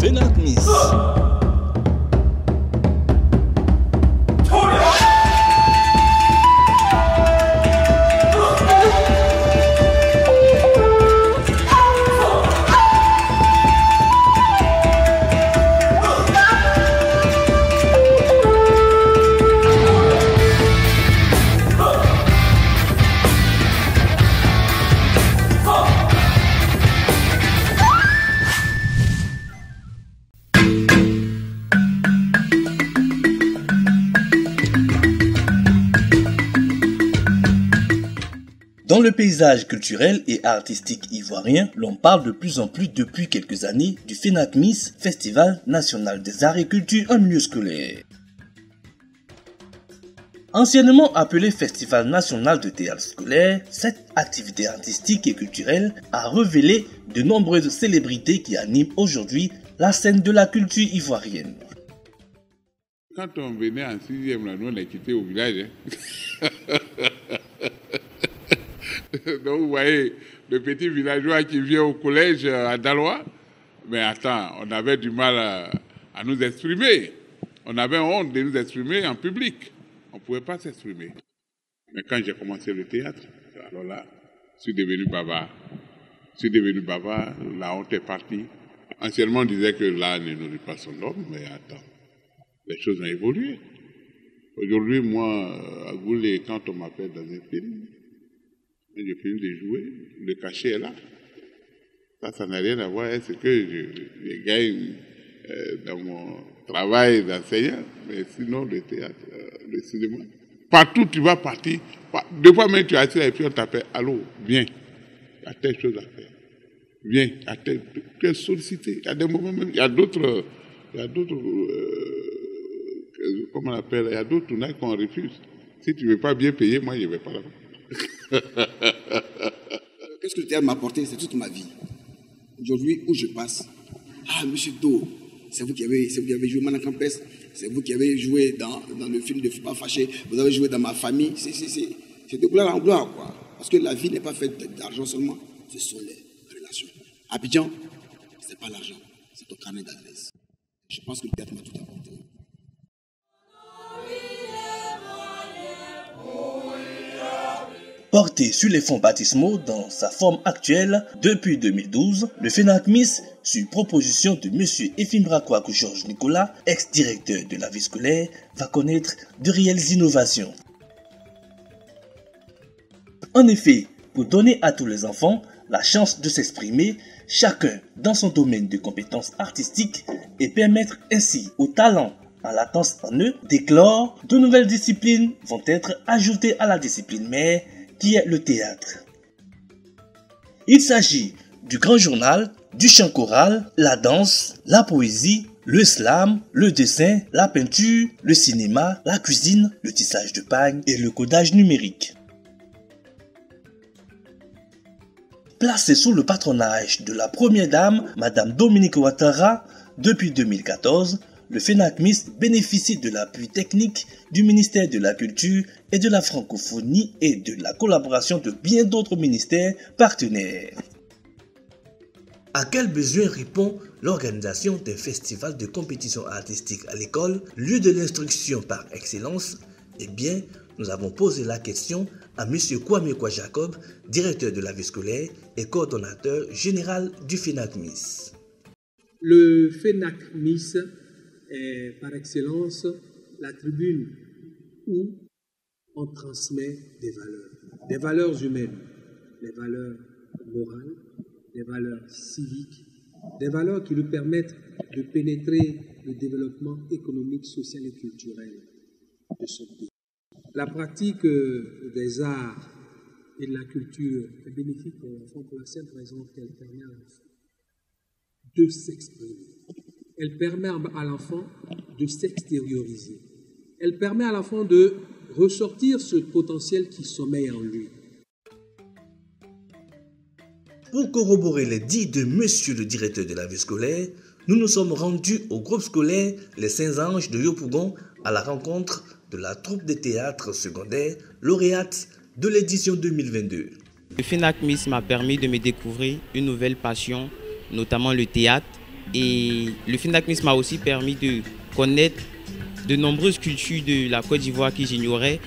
FENAC-MIS. Dans le paysage culturel et artistique ivoirien, l'on parle de plus en plus depuis quelques années du FENAC-MIS, Festival national des arts et cultures en milieu scolaire. Anciennement appelé Festival national de théâtre scolaire, cette activité artistique et culturelle a révélé de nombreuses célébrités qui animent aujourd'hui la scène de la culture ivoirienne. Quand on venait en 6e, là, nous on a quitté au village. Donc vous voyez, le petit villageois qui vient au collège à Dalois, mais attends, on avait du mal à nous exprimer. On avait honte de nous exprimer en public. On ne pouvait pas s'exprimer. Mais quand j'ai commencé le théâtre, alors là, je suis devenu bavard. La honte est partie. Anciennement, on disait que l'art ne nourrit pas son homme, mais attends, les choses ont évolué. Aujourd'hui, moi, à Goulet, quand on m'appelle dans un film, je finis de jouer, le cachet est là. Ça n'a rien à voir avec ce que je gagne dans mon travail d'enseignant, mais sinon le théâtre, le cinéma. Partout tu vas partir, deux fois même tu es assis et puis on t'appelle, allô, viens, il y a telle chose à faire. Viens, tu es sollicité. Il y a des moments même, il y a d'autres, comment on appelle, il y a d'autres tournages qu'on refuse. Si tu ne veux pas bien payer, moi je ne vais pas là-bas. Qu'est-ce que le théâtre m'a apporté? C'est toute ma vie. Aujourd'hui, où je passe, monsieur Do, c'est vous qui avez joué Manacampes, c'est vous qui avez joué dans le film de Faut pas fâcher, vous avez joué dans Ma famille. C'est de gloire en gloire, quoi. Parce que la vie n'est pas faite d'argent seulement, ce sont les relations. Abidjan, c'est pas l'argent, c'est ton carnet d'adresse. Je pense que le théâtre m'a tout apporté. Porté sur les fonds baptismaux dans sa forme actuelle depuis 2012, le FENAC-MIS, sur proposition de M. Efimbra Kouakou Georges Nicolas, ex-directeur de la vie scolaire, va connaître de réelles innovations. En effet, pour donner à tous les enfants la chance de s'exprimer, chacun dans son domaine de compétences artistiques, et permettre ainsi aux talents en latence en eux d'éclore, de nouvelles disciplines vont être ajoutées à la discipline mère qui est le théâtre. Il s'agit du grand journal, du chant choral, la danse, la poésie, le slam, le dessin, la peinture, le cinéma, la cuisine, le tissage de pagne et le codage numérique. Placé sous le patronage de la première dame, Madame Dominique Ouattara, depuis 2014, le FENAC-MIS bénéficie de l'appui technique du ministère de la Culture et de la Francophonie et de la collaboration de bien d'autres ministères partenaires. À quel besoin répond l'organisation des festivals de compétition artistique à l'école, lieu de l'instruction par excellence? Eh bien, nous avons posé la question à M. Kwame Kwa Jacob, directeur de la vie scolaire et coordonnateur général du FENAC-MIS. Le FENAC-MIS est par excellence la tribune où on transmet des valeurs humaines, des valeurs morales, des valeurs civiques, des valeurs qui nous permettent de pénétrer le développement économique, social et culturel de son pays. La pratique des arts et de la culture est bénéfique pour l'enfant pour la simple raison qu'elle permet à l'enfant de s'exprimer. Elle permet à l'enfant de s'extérioriser. Elle permet à l'enfant de ressortir ce potentiel qui sommeille en lui. Pour corroborer les dits de Monsieur le directeur de la vie scolaire, nous nous sommes rendus au groupe scolaire Les Saints-Anges de Yopougon à la rencontre de la troupe de théâtre secondaire lauréate de l'édition 2022. Le FENAC-MIS m'a permis de me découvrir une nouvelle passion, notamment le théâtre, Et le FENAC-MIS m'a aussi permis de connaître de nombreuses cultures de la Côte d'Ivoire que j'ignorais.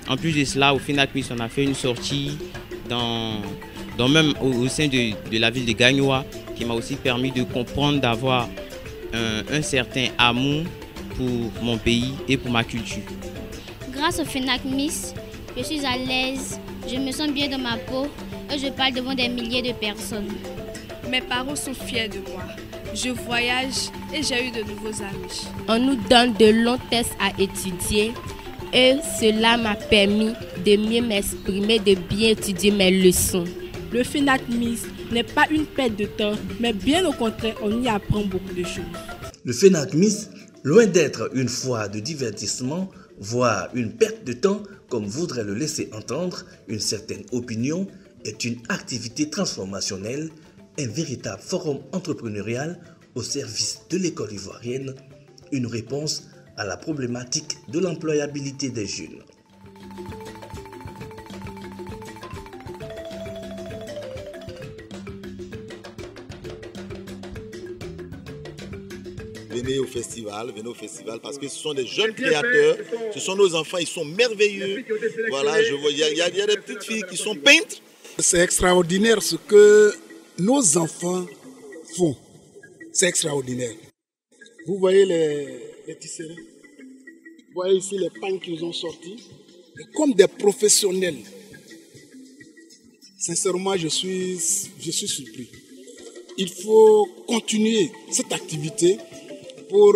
En plus de cela, au FENAC-MIS, on a fait une sortie même au sein de la ville de Gagnoa, qui m'a aussi permis de comprendre, d'avoir un certain amour pour mon pays et pour ma culture. Grâce au FENAC-MIS, je suis à l'aise, je me sens bien dans ma peau et je parle devant des milliers de personnes. Mes parents sont fiers de moi. Je voyage et j'ai eu de nouveaux amis. On nous donne de longs tests à étudier et cela m'a permis de mieux m'exprimer, de bien étudier mes leçons. Le FENAC-MIS n'est pas une perte de temps, mais bien au contraire, on y apprend beaucoup de choses. Le FENAC-MIS, loin d'être une foire de divertissement, voire une perte de temps, comme voudrait le laisser entendre une certaine opinion, est une activité transformationnelle, un véritable forum entrepreneurial au service de l'école ivoirienne, une réponse à la problématique de l'employabilité des jeunes. Venez au festival parce que ce sont des jeunes créateurs, ce sont nos enfants, ils sont merveilleux. Voilà, je vois, il y a des petites filles qui sont peintres. C'est extraordinaire ce que nos enfants font. C'est extraordinaire. Vous voyez les tisserands, vous voyez ici les pagnes qu'ils ont sortis, et comme des professionnels. Sincèrement, je suis surpris. Il faut continuer cette activité pour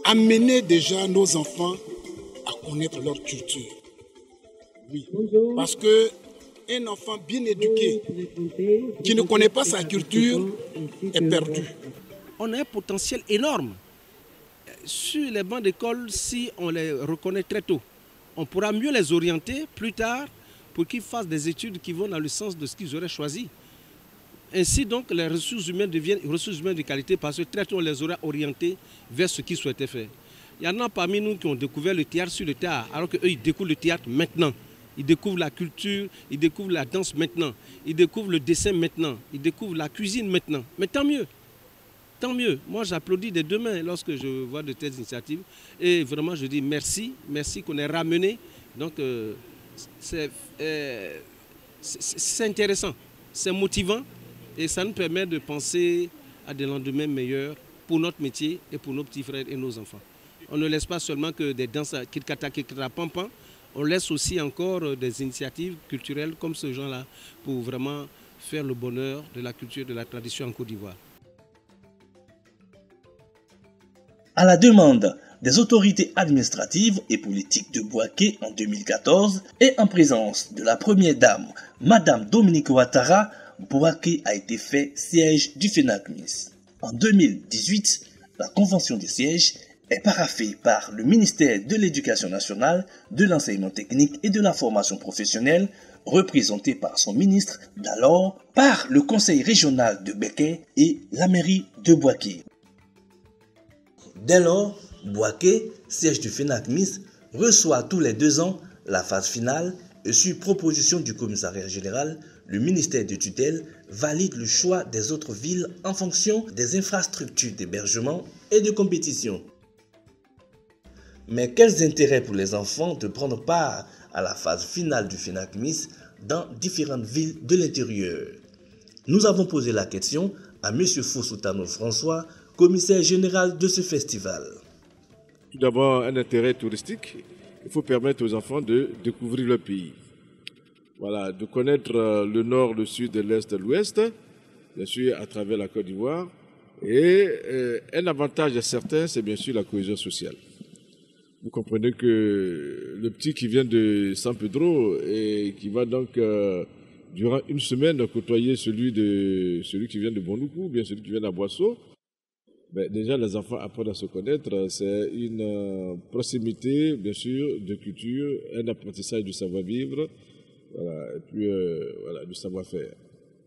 amener déjà nos enfants à connaître leur culture. Oui, parce que un enfant bien éduqué qui ne connaît pas sa culture est perdu. On a un potentiel énorme. Sur les bancs d'école, si on les reconnaît très tôt, on pourra mieux les orienter plus tard pour qu'ils fassent des études qui vont dans le sens de ce qu'ils auraient choisi. Ainsi donc, les ressources humaines deviennent ressources humaines de qualité parce que très tôt on les aura orientés vers ce qu'ils souhaitaient faire. Il y en a parmi nous qui ont découvert le théâtre sur le tard, alors qu'eux, ils découvrent le théâtre maintenant. Ils découvrent la culture, ils découvrent la danse maintenant, ils découvrent le dessin maintenant, ils découvrent la cuisine maintenant. Mais tant mieux, tant mieux. Moi, j'applaudis des deux mains lorsque je vois de telles initiatives. Et vraiment, je dis merci, merci qu'on ait ramené. Donc, c'est intéressant, c'est motivant et ça nous permet de penser à des lendemains meilleurs pour notre métier et pour nos petits frères et nos enfants. On ne laisse pas seulement que des danses kikata, kikata, pampan. On laisse aussi encore des initiatives culturelles comme ce genre-là pour vraiment faire le bonheur de la culture, de la tradition en Côte d'Ivoire. À la demande des autorités administratives et politiques de Bouaké en 2014 et en présence de la première dame, Madame Dominique Ouattara, Bouaké a été fait siège du FENAC-MIS. En 2018, la convention des sièges est paraphée par le ministère de l'Éducation nationale, de l'enseignement technique et de la formation professionnelle, représenté par son ministre d'alors, par le conseil régional de Béké et la mairie de Bouaké. Dès lors, Bouaké, siège du FENAC-MIS, reçoit tous les 2 ans la phase finale et sur proposition du commissariat général, le ministère de tutelle valide le choix des autres villes en fonction des infrastructures d'hébergement et de compétition. Mais quels intérêts pour les enfants de prendre part à la phase finale du FENAC-MIS dans différentes villes de l'intérieur? Nous avons posé la question à M. Fossoutano François, commissaire général de ce festival. Tout d'abord, un intérêt touristique. Il faut permettre aux enfants de découvrir le pays. Voilà, de connaître le nord, le sud, l'est, l'ouest, bien sûr à travers la Côte d'Ivoire. Et un avantage certain, c'est bien sûr la cohésion sociale. Vous comprenez que le petit qui vient de San Pedro et qui va donc durant une semaine côtoyer celui qui vient de Bondoukou, ou bien celui qui vient d'Aboisseau, ben, déjà les enfants apprennent à se connaître. C'est une proximité, bien sûr, de culture, un apprentissage du savoir-vivre, voilà, et puis voilà, du savoir-faire.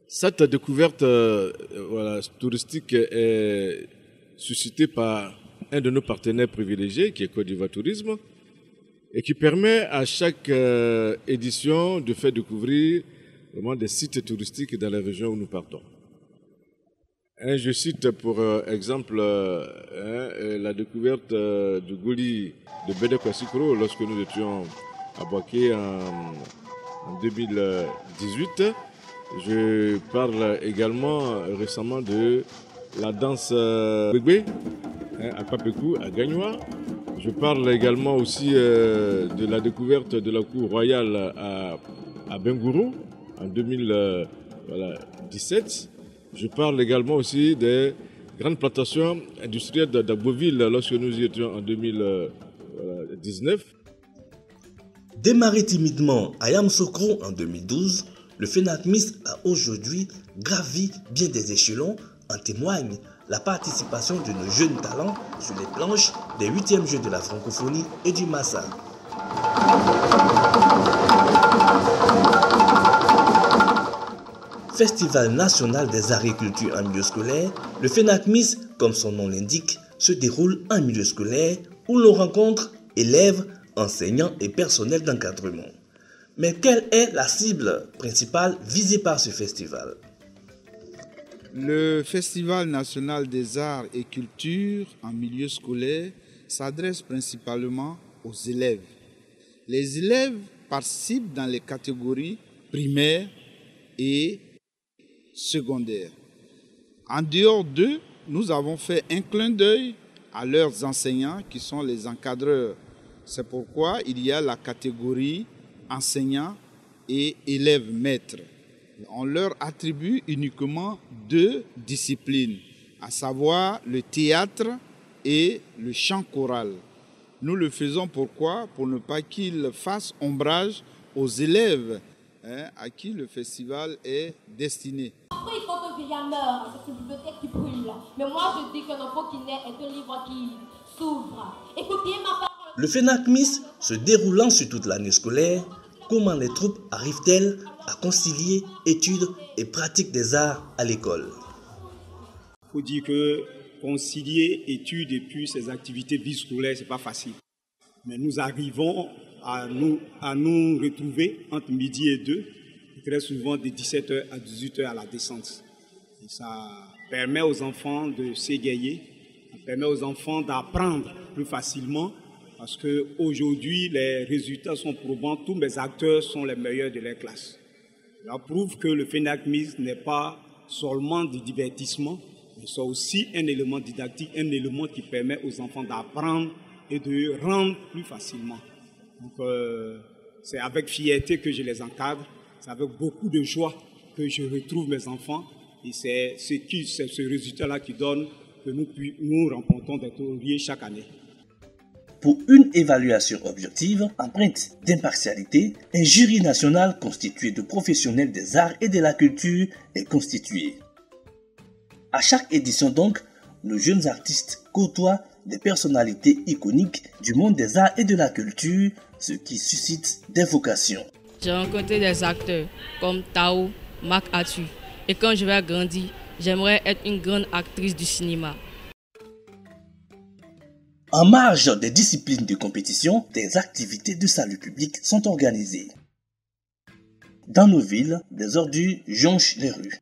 Cette découverte touristique est suscitée par un de nos partenaires privilégiés, qui est Côte d'Ivoire Tourisme, et qui permet à chaque édition de faire découvrir vraiment des sites touristiques dans les régions où nous partons. Je cite pour exemple la découverte du Goli de Bede Kwassikro lorsque nous étions à Boaké en 2018. Je parle également récemment de la danse Gbegbe à Papekou, à Gagnoa. Je parle également aussi de la découverte de la cour royale à Bengourou en 2017. Je parle également aussi des grandes plantations industrielles d'Agboville lorsque nous y étions en 2019. Démarré timidement à Yamoussoukro en 2012, le FENAC-MIS a aujourd'hui gravi bien des échelons. En témoigne la participation de nos jeunes talents sur les planches des 8e Jeux de la francophonie et du Massa. Festival national des arts et culture en milieu scolaire, le FENAC-MIS, comme son nom l'indique, se déroule en milieu scolaire où l'on rencontre élèves, enseignants et personnels d'encadrement. Mais quelle est la cible principale visée par ce festival? Le Festival national des arts et culture en milieu scolaire s'adresse principalement aux élèves. Les élèves participent dans les catégories primaires et secondaires. En dehors d'eux, nous avons fait un clin d'œil à leurs enseignants qui sont les encadreurs. C'est pourquoi il y a la catégorie enseignants et élèves maîtres. On leur attribue uniquement 2 disciplines, à savoir le théâtre et le chant choral. Nous le faisons pourquoi? Pour ne pas qu'ils fassent ombrage aux élèves à qui le festival est destiné. Après, il faut que Villa meure, c'est une bibliothèque qui brûle. Mais moi, je dis qu'un enfant qui naît est un livre qui s'ouvre. Écoutez ma parole. Le FENAC-MIS se déroulant sur toute l'année scolaire, comment les troupes arrivent-elles à concilier études et pratique des arts à l'école? Il faut dire que concilier études et puis ces activités scolaires, ce n'est pas facile. Mais nous arrivons à nous retrouver entre midi et 2, très souvent de 17h à 18h à la descente. Et ça permet aux enfants de s'égayer, ça permet aux enfants d'apprendre plus facilement, parce qu'aujourd'hui, les résultats sont probants, tous mes acteurs sont les meilleurs de leur classe. Ça prouve que le FENAC-MIS n'est pas seulement du divertissement, mais c'est aussi un élément didactique, un élément qui permet aux enfants d'apprendre et de rendre plus facilement. Donc, c'est avec fierté que je les encadre, c'est avec beaucoup de joie que je retrouve mes enfants, et c'est ce résultat-là qui donne que nous remportons des lauriers chaque année. Pour une évaluation objective, empreinte d'impartialité, un jury national constitué de professionnels des arts et de la culture est constitué. À chaque édition donc, nos jeunes artistes côtoient des personnalités iconiques du monde des arts et de la culture, ce qui suscite des vocations. J'ai rencontré des acteurs comme Tao, Marc Atu, et quand je vais grandir, j'aimerais être une grande actrice du cinéma. En marge des disciplines de compétition, des activités de salut public sont organisées. Dans nos villes, des ordures jonchent les rues.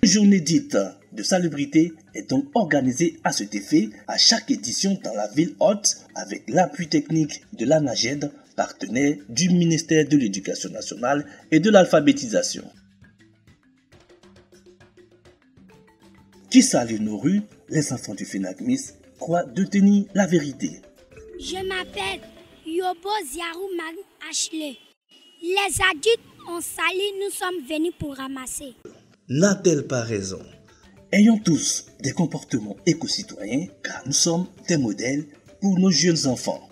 Une journée dite de salubrité est donc organisée à cet effet à chaque édition dans la ville hôte avec l'appui technique de l'ANAGED, partenaire du ministère de l'Éducation nationale et de l'alphabétisation. Qui salue nos rues, les enfants du FENAC-MIS croient détenir la vérité. Je m'appelle Yobo Ziarou Marie Ashley. Les adultes ont sali, nous sommes venus pour ramasser. N'a-t-elle pas raison? Ayons tous des comportements éco-citoyens car nous sommes des modèles pour nos jeunes enfants.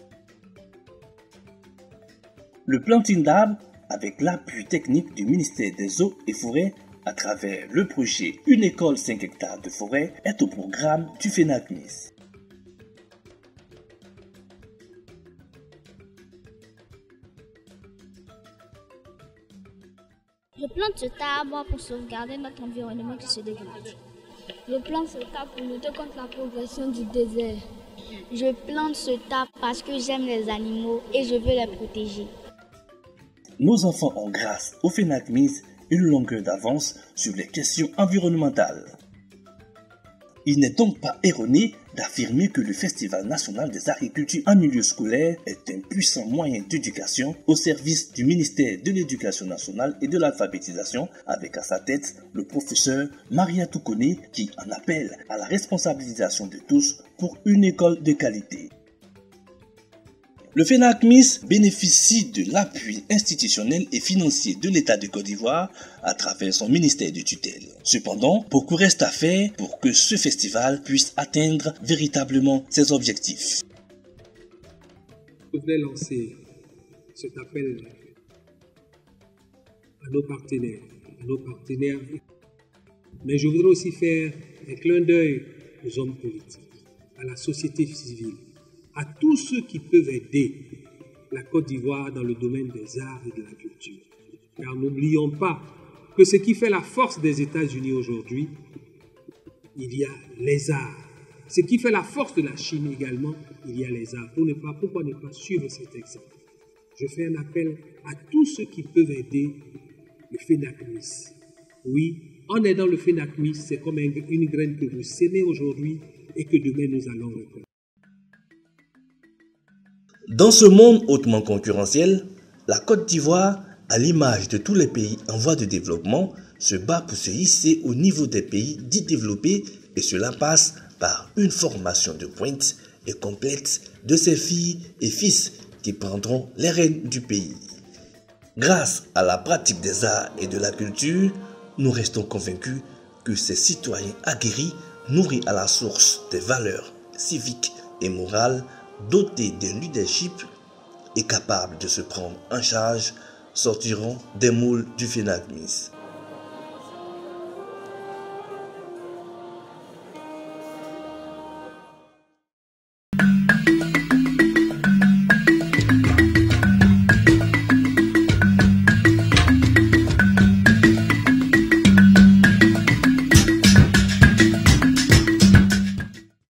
Le planting d'arbres, avec l'appui technique du ministère des Eaux et Forêts, à travers le projet Une école 5 hectares de forêt, est au programme du FENAC-MIS. Je plante cet arbre pour sauvegarder notre environnement qui se dégrade. Je plante cet arbre pour lutter contre la progression du désert. Je plante cet arbre parce que j'aime les animaux et je veux les protéger. Nos enfants ont grâce au FENAC-MIS une longueur d'avance sur les questions environnementales. Il n'est donc pas erroné d'affirmer que le Festival national des arts et cultures en milieu scolaire est un puissant moyen d'éducation au service du ministère de l'Éducation nationale et de l'alphabétisation, avec à sa tête le professeur Maria Toukoné qui en appelle à la responsabilisation de tous pour une école de qualité. Le FENAC-MIS bénéficie de l'appui institutionnel et financier de l'État de Côte d'Ivoire à travers son ministère de tutelle. Cependant, beaucoup reste à faire pour que ce festival puisse atteindre véritablement ses objectifs. Je voudrais lancer cet appel à nos partenaires, mais je voudrais aussi faire un clin d'œil aux hommes politiques, à la société civile, à tous ceux qui peuvent aider la Côte d'Ivoire dans le domaine des arts et de la culture. Car n'oublions pas que ce qui fait la force des États-Unis aujourd'hui, il y a les arts. Ce qui fait la force de la Chine également, il y a les arts. Pourquoi ne pas suivre cet exemple? Je fais un appel à tous ceux qui peuvent aider le FENAC-MIS. Oui, en aidant le FENAC-MIS, c'est comme une graine que vous sémez aujourd'hui et que demain nous allons récolter. Dans ce monde hautement concurrentiel, la Côte d'Ivoire, à l'image de tous les pays en voie de développement, se bat pour se hisser au niveau des pays dits développés et cela passe par une formation de pointe et complète de ses filles et fils qui prendront les rênes du pays. Grâce à la pratique des arts et de la culture, nous restons convaincus que ces citoyens aguerris, nourris à la source des valeurs civiques et morales, dotés d'un leadership et capables de se prendre en charge, sortiront des moules du FENAC-MIS.